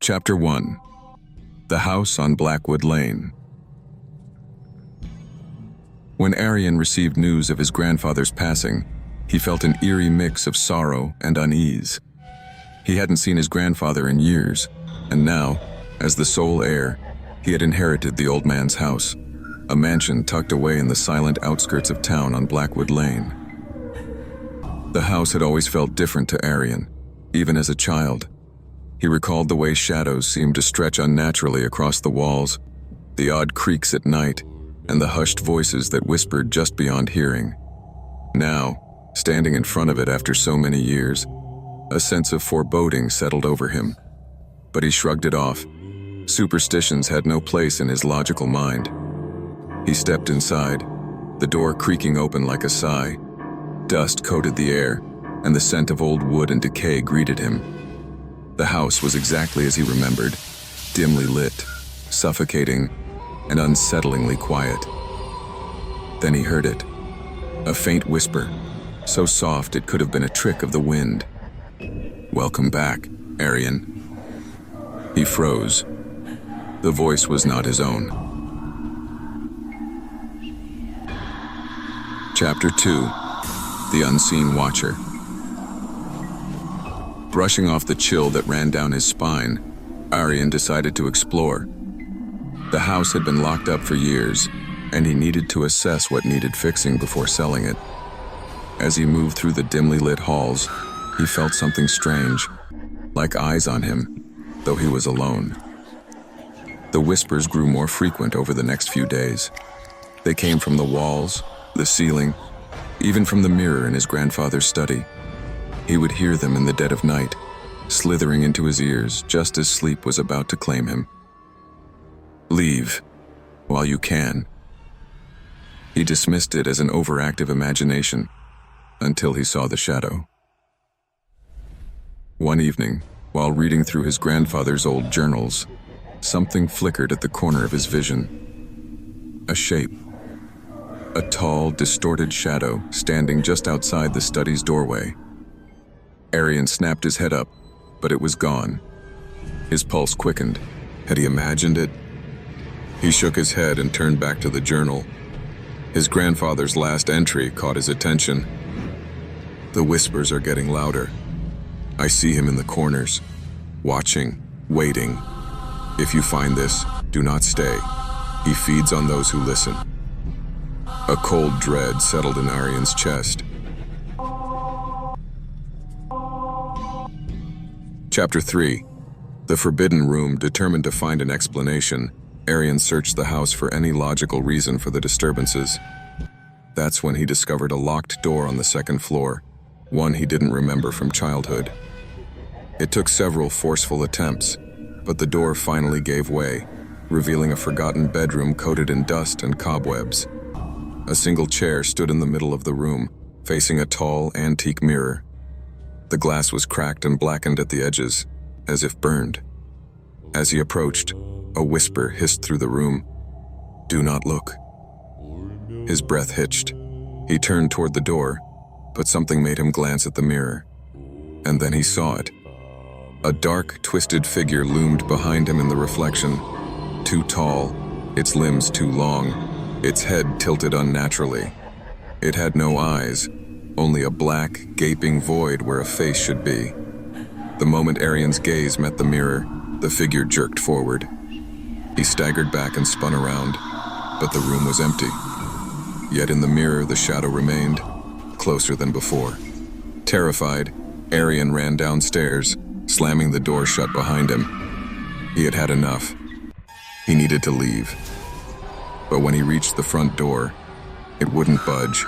Chapter 1. The House on Blackwood Lane. When Aryan received news of his grandfather's passing, he felt an eerie mix of sorrow and unease. He hadn't seen his grandfather in years, and now, as the sole heir, he had inherited the old man's house, a mansion tucked away in the silent outskirts of town on Blackwood Lane. The house had always felt different to Aryan, even as a child. He recalled the way shadows seemed to stretch unnaturally across the walls, the odd creaks at night, and the hushed voices that whispered just beyond hearing. Now, standing in front of it after so many years, a sense of foreboding settled over him. But he shrugged it off. Superstitions had no place in his logical mind. He stepped inside, the door creaking open like a sigh. Dust coated the air, and the scent of old wood and decay greeted him. The house was exactly as he remembered, dimly lit, suffocating, and unsettlingly quiet. Then he heard it, a faint whisper, so soft it could have been a trick of the wind. "Welcome back, Aryan." He froze. The voice was not his own. Chapter 2. The Unseen Watcher. Brushing off the chill that ran down his spine, Aryan decided to explore. The house had been locked up for years, and he needed to assess what needed fixing before selling it. As he moved through the dimly lit halls, he felt something strange, like eyes on him, though he was alone. The whispers grew more frequent over the next few days. They came from the walls, the ceiling, even from the mirror in his grandfather's study. He would hear them in the dead of night, slithering into his ears just as sleep was about to claim him. "Leave, while you can." He dismissed it as an overactive imagination, until he saw the shadow. One evening, while reading through his grandfather's old journals, something flickered at the corner of his vision. A shape. A tall, distorted shadow standing just outside the study's doorway. Aryan snapped his head up, but it was gone. His pulse quickened. Had he imagined it? He shook his head and turned back to the journal. His grandfather's last entry caught his attention. "The whispers are getting louder. I see him in the corners, watching, waiting. If you find this, do not stay. He feeds on those who listen." A cold dread settled in Aryan's chest. Chapter 3. The Forbidden Room. Determined to find an explanation, Aryan searched the house for any logical reason for the disturbances. That's when he discovered a locked door on the second floor, one he didn't remember from childhood. It took several forceful attempts, but the door finally gave way, revealing a forgotten bedroom coated in dust and cobwebs. A single chair stood in the middle of the room, facing a tall, antique mirror. The glass was cracked and blackened at the edges, as if burned. As he approached, a whisper hissed through the room. "Do not look." His breath hitched. He turned toward the door, but something made him glance at the mirror. And then he saw it. A dark, twisted figure loomed behind him in the reflection. Too tall, its limbs too long, its head tilted unnaturally. It had no eyes, only a black, gaping void where a face should be. The moment Aryan's gaze met the mirror, the figure jerked forward. He staggered back and spun around, but the room was empty. Yet in the mirror, the shadow remained, closer than before. Terrified, Aryan ran downstairs, slamming the door shut behind him. He had had enough. He needed to leave. But when he reached the front door, it wouldn't budge.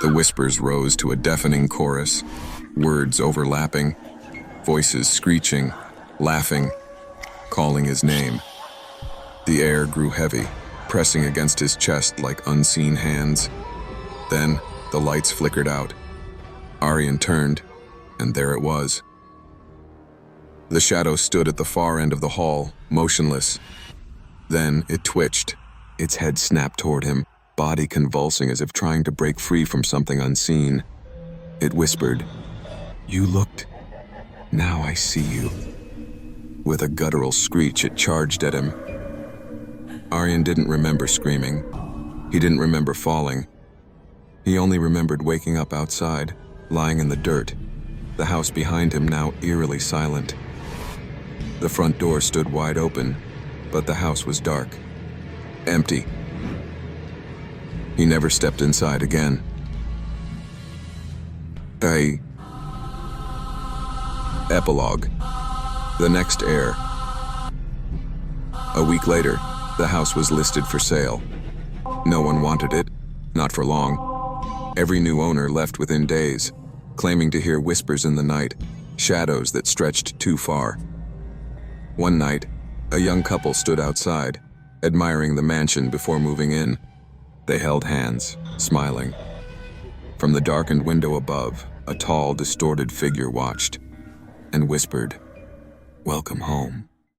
The whispers rose to a deafening chorus, words overlapping, voices screeching, laughing, calling his name. The air grew heavy, pressing against his chest like unseen hands. Then, the lights flickered out. Aryan turned, and there it was. The shadow stood at the far end of the hall, motionless. Then it twitched. Its head snapped toward him, body convulsing as if trying to break free from something unseen. It whispered, "You looked. Now I see you." With a guttural screech, it charged at him. Aryan didn't remember screaming. He didn't remember falling. He only remembered waking up outside, lying in the dirt, the house behind him now eerily silent. The front door stood wide open, but the house was dark, empty. He never stepped inside again. Epilogue. The next heir. A week later, the house was listed for sale. No one wanted it, not for long. Every new owner left within days, claiming to hear whispers in the night, shadows that stretched too far. One night, a young couple stood outside, admiring the mansion before moving in. They held hands, smiling. From the darkened window above, a tall, distorted figure watched and whispered, "Welcome home."